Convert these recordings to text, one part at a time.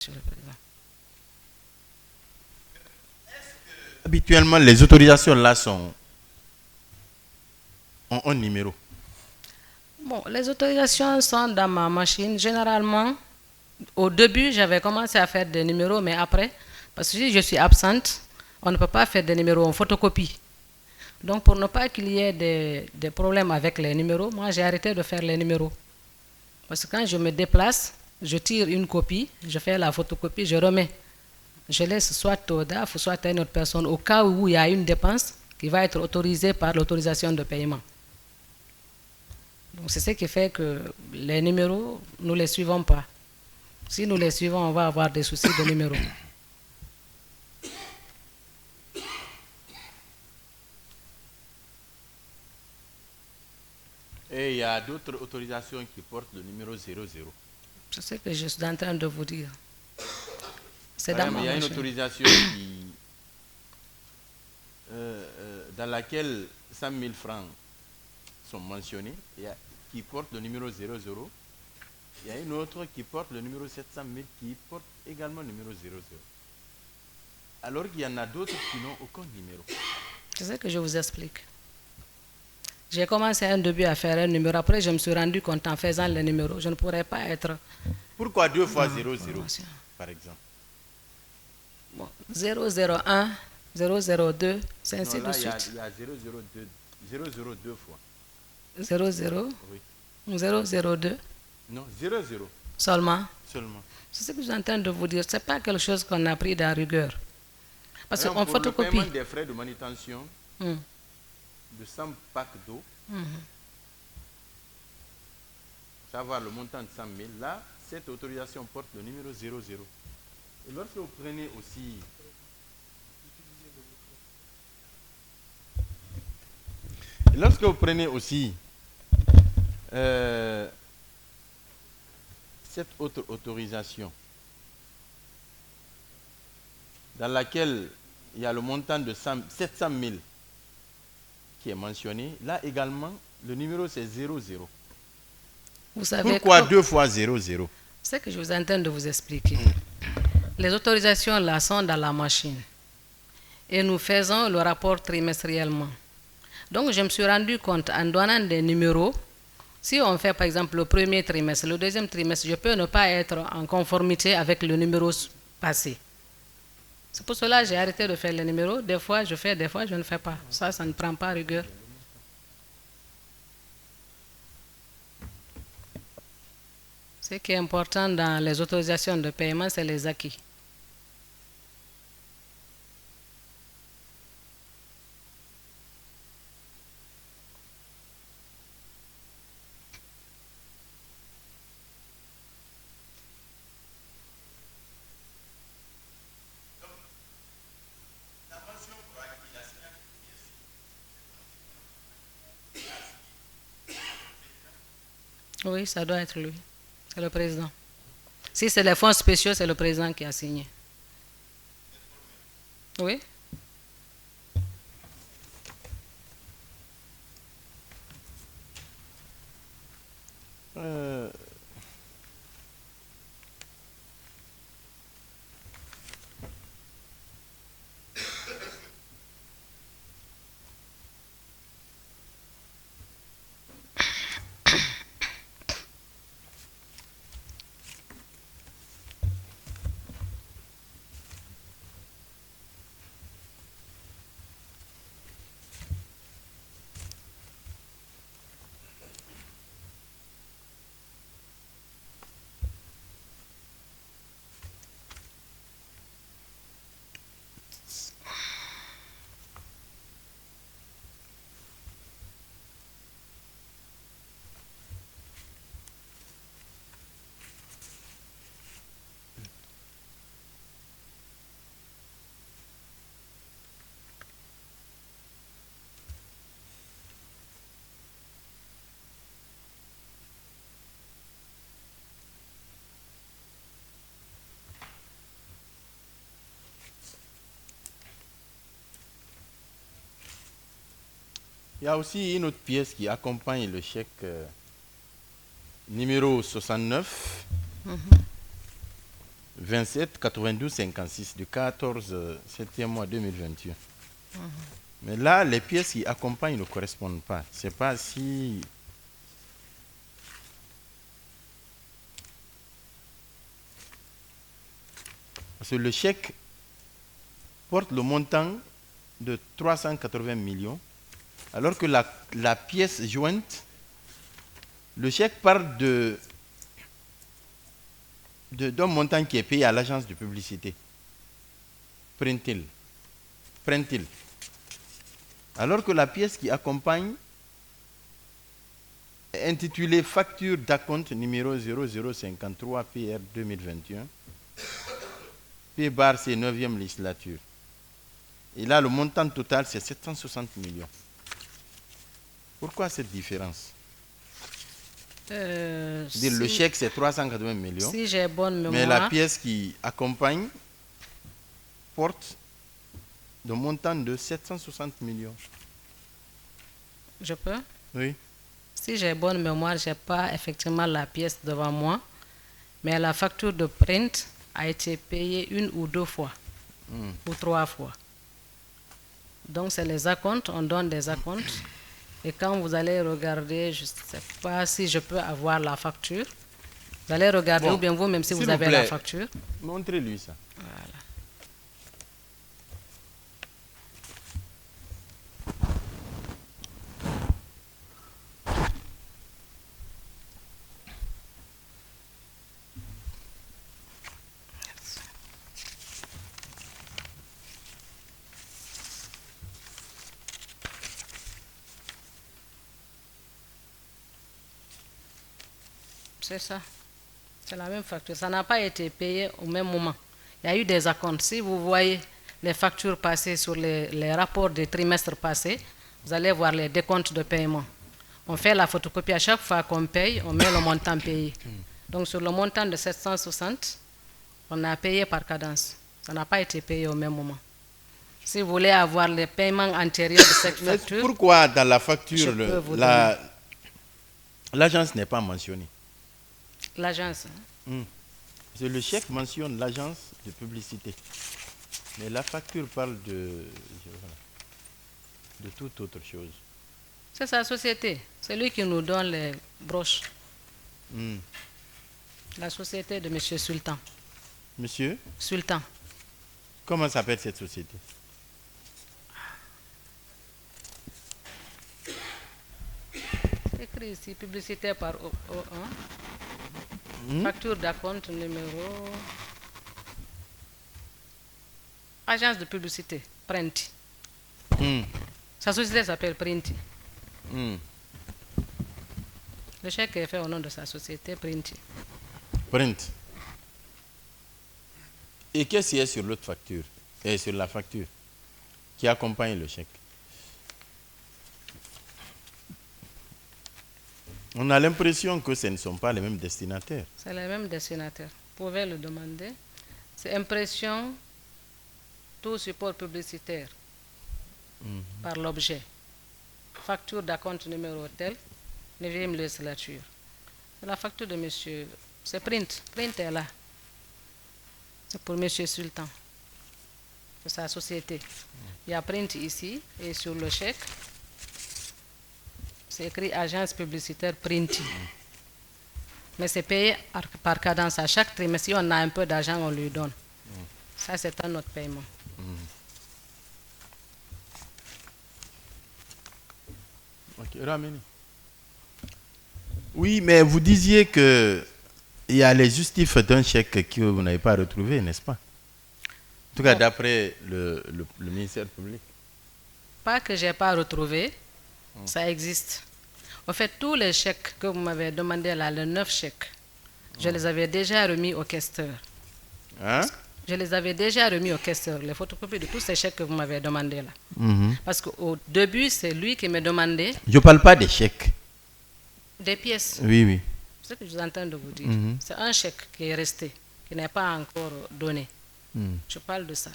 Monsieur le Président. Habituellement, les autorisations là ont un numéro. Bon, les autorisations sont dans ma machine. Généralement, au début, j'avais commencé à faire des numéros, mais après, parce que si je suis absente, on ne peut pas faire des numéros en photocopie. Donc, pour ne pas qu'il y ait des problèmes avec les numéros, moi, j'ai arrêté de faire les numéros. Parce que quand je me déplace, je tire une copie, je fais la photocopie, je remets. Je laisse soit au DAF, soit à une autre personne, au cas où il y a une dépense qui va être autorisée par l'autorisation de paiement. Donc, c'est ce qui fait que les numéros, nous ne les suivons pas. Si nous les suivons, on va avoir des soucis de numéros. Et il y a d'autres autorisations qui portent le numéro 00. C'est ce que je suis en train de vous dire. C'est Par dans exemple, ma il y a une machine. autorisation dans laquelle 100 000 francs sont mentionnés, qui porte le numéro 00. Il y a une autre qui porte le numéro 700 000 qui porte également le numéro 00. Alors qu'il y en a d'autres qui n'ont aucun numéro. C'est ce que je vous explique. J'ai commencé un début à faire un numéro. Après, je me suis rendu compte en faisant le numéro, je ne pourrais pas être... Pourquoi 2 fois dans 00, la formation. par exemple? Bon, 001, 002, c'est ainsi Non, là, de il y suite. a 002, 002 fois. 00, Oui. 002 Non, 00 seulement. seulement. C'est ce que je suis en train de vous dire. Ce n'est pas quelque chose qu'on a pris dans rigueur. Parce Par qu'on exemple, pour le photocopie. paiement des frais de manutention Hmm. de 100 packs d'eau, Mhm. savoir le montant de 100 000, là, cette autorisation porte le numéro 00. Et lorsque vous prenez aussi cette autre autorisation dans laquelle il y a le montant de 700 000 qui est mentionné, là également, le numéro c'est 00. Vous savez Pourquoi que- 2 fois 00? C'est ce que je suis en train de vous expliquer. Les autorisations là sont dans la machine. Et nous faisons le rapport trimestriellement. Donc, je me suis rendu compte en donnant des numéros, si on fait par exemple le premier trimestre, le deuxième trimestre, je peux ne pas être en conformité avec le numéro passé. C'est pour cela que j'ai arrêté de faire les numéros. Des fois, je fais, des fois, je ne fais pas. Ça ne prend pas rigueur. Ce qui est important dans les autorisations de paiement, c'est les acquis. Oui, ça doit être lui. C'est le président. Si c'est les fonds spéciaux, c'est le président qui a signé. Oui. Il y a aussi une autre pièce qui accompagne le chèque numéro 69. 27 92 56 du 14 7e mois 2021. Mais là, les pièces qui accompagnent ne correspondent pas. Je ne sais pas si... Parce que le chèque porte le montant de 380 millions, alors que la pièce jointe, le chèque part d'un montant qui est payé à l'agence de publicité. Printil. Alors que la pièce qui accompagne est intitulée Facture d'acompte numéro 0053 PR 2021, P-bar c'est 9e législature. Et là, le montant total, c'est 760 millions. Pourquoi cette différence? Le chèque, c'est 380 millions. Si j'ai bonne mémoire. Mais la pièce qui accompagne porte le montant de 760 millions. Je peux? Oui. Si j'ai bonne mémoire, je n'ai pas effectivement la pièce devant moi, mais la facture de print a été payée 1 ou 2 fois, ou 3 fois. Donc c'est les acomptes, on donne des acomptes. Et quand vous allez regarder, je ne sais pas si je peux avoir la facture. Vous allez regarder, Bon, ou bien vous, même si vous s'il avez vous plaît, la facture. Montrez-lui ça. Voilà. C'est ça. C'est la même facture. Ça n'a pas été payé au même moment. Il y a eu des acomptes. Si vous voyez les factures passées sur les rapports des trimestres passés, vous allez voir les décomptes de paiement. On fait la photocopie à chaque fois qu'on paye, on met le montant payé. Donc sur le montant de 760, on a payé par cadence. Ça n'a pas été payé au même moment. Si vous voulez avoir les paiements antérieurs de cette Mais facture, pourquoi dans la facture, je peux vous l'agence n'est pas mentionnée? l'agence. Parce que le chèque mentionne l'agence de publicité. Mais la facture parle de toute autre chose. C'est sa société. C'est lui qui nous donne les broches. La société de M. Sultan. Monsieur, Sultan. comment s'appelle cette société? Écrit ici, publicité par O1. Facture d'acompte numéro... Agence de publicité, Printi. Sa société s'appelle Printi. Le chèque est fait au nom de sa société, Printi. Print. Et qu'est-ce qu'il y a sur l'autre facture? Et sur la facture qui accompagne le chèque? On a l'impression que ce ne sont pas les mêmes destinataires. C'est les mêmes destinataires. Vous pouvez le demander. C'est impression, tout support publicitaire par l'objet. Facture d'acompte numéro tel, 9e législature. C'est la facture de monsieur. C'est Print. Print est là. C'est pour monsieur Sultan. C'est sa société. Il y a Print ici et sur le chèque, c'est écrit agence publicitaire Printi. Mais c'est payé par cadence à chaque trimestre. Si on a un peu d'argent, on lui donne. Ça, c'est un autre paiement. Ok, ramenez. Oui, mais vous disiez que il y a les justifs d'un chèque que vous n'avez pas retrouvé, n'est-ce pas? En tout cas, d'après le ministère public. Pas que je n'ai pas retrouvé, ça existe. En fait, tous les chèques que vous m'avez demandé là, les 9 chèques, je les avais déjà remis au questeur. Hein? Je les avais déjà remis au questeur, les photocopies de tous ces chèques que vous m'avez demandé là. Parce qu'au début, c'est lui qui me demandait Je ne parle pas des chèques. des pièces. Oui, oui. C'est ce que je suis en train de vous dire. C'est un chèque qui est resté, qui n'est pas encore donné. Je parle de ça.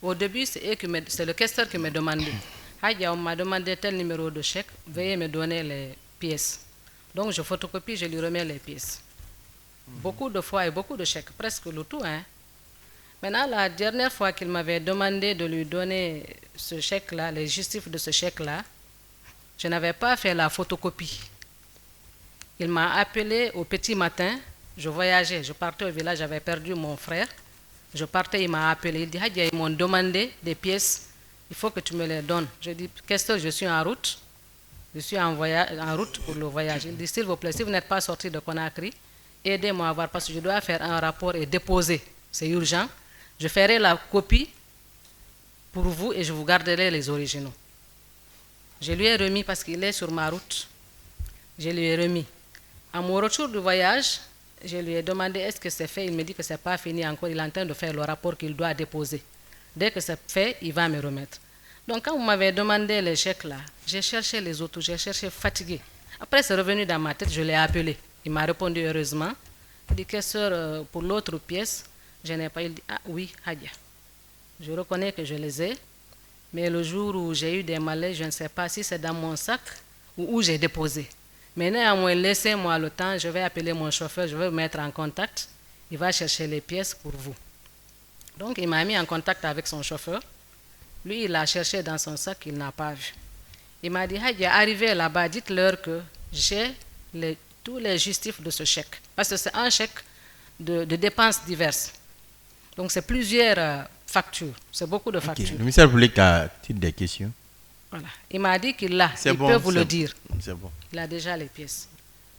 Au début, c'est le questeur qui me demandait. Hadja, on m'a demandé tel numéro de chèque, veuillez me donner les pièces. Donc je photocopie, je lui remets les pièces. Beaucoup de fois et beaucoup de chèques, presque le tout. Hein. Maintenant, la dernière fois qu'il m'avait demandé de lui donner ce chèque-là, les justifs de ce chèque-là, je n'avais pas fait la photocopie. Il m'a appelé au petit matin, je voyageais, je partais au village, j'avais perdu mon frère. Je partais, il m'a appelé, il dit, Hadia, ils m'ont demandé des pièces, il faut que tu me les donnes. Je dis, qu'est-ce que je suis en route? Je suis en route pour le voyage. Il dit, s'il vous plaît, si vous n'êtes pas sorti de Conakry, aidez-moi à voir, parce que je dois faire un rapport et déposer. C'est urgent. Je ferai la copie pour vous et je vous garderai les originaux. Je lui ai remis parce qu'il est sur ma route. Je lui ai remis. À mon retour du voyage, je lui ai demandé est-ce que c'est fait. Il me dit que ce n'est pas fini encore. Il est en train de faire le rapport qu'il doit déposer. Dès que c'est fait, il va me remettre. Donc quand vous m'avez demandé les chèques là, j'ai cherché les autres, j'ai cherché fatigué. Après, c'est revenu dans ma tête, je l'ai appelé. Il m'a répondu heureusement. Il dit, qu'est-ce pour l'autre pièce, je n'ai pas. Il dit, ah oui, Hadia. Je reconnais que je les ai, mais le jour où j'ai eu des malaises, je ne sais pas si c'est dans mon sac ou où j'ai déposé. Mais néanmoins, laissez-moi le temps, je vais appeler mon chauffeur, je vais vous mettre en contact. Il va chercher les pièces pour vous. Donc, il m'a mis en contact avec son chauffeur. Lui, il a cherché dans son sac, il n'a pas vu. Il m'a dit, Hadia, arrivé là-bas, dites-leur que j'ai tous les justifs de ce chèque. Parce que c'est un chèque de dépenses diverses. Donc, c'est plusieurs factures. C'est beaucoup de factures. Le ministère public a-t-il des questions? Voilà. Il m'a dit qu'il l'a. Il Bon, peut vous le dire. C'est bon. Il a déjà les pièces.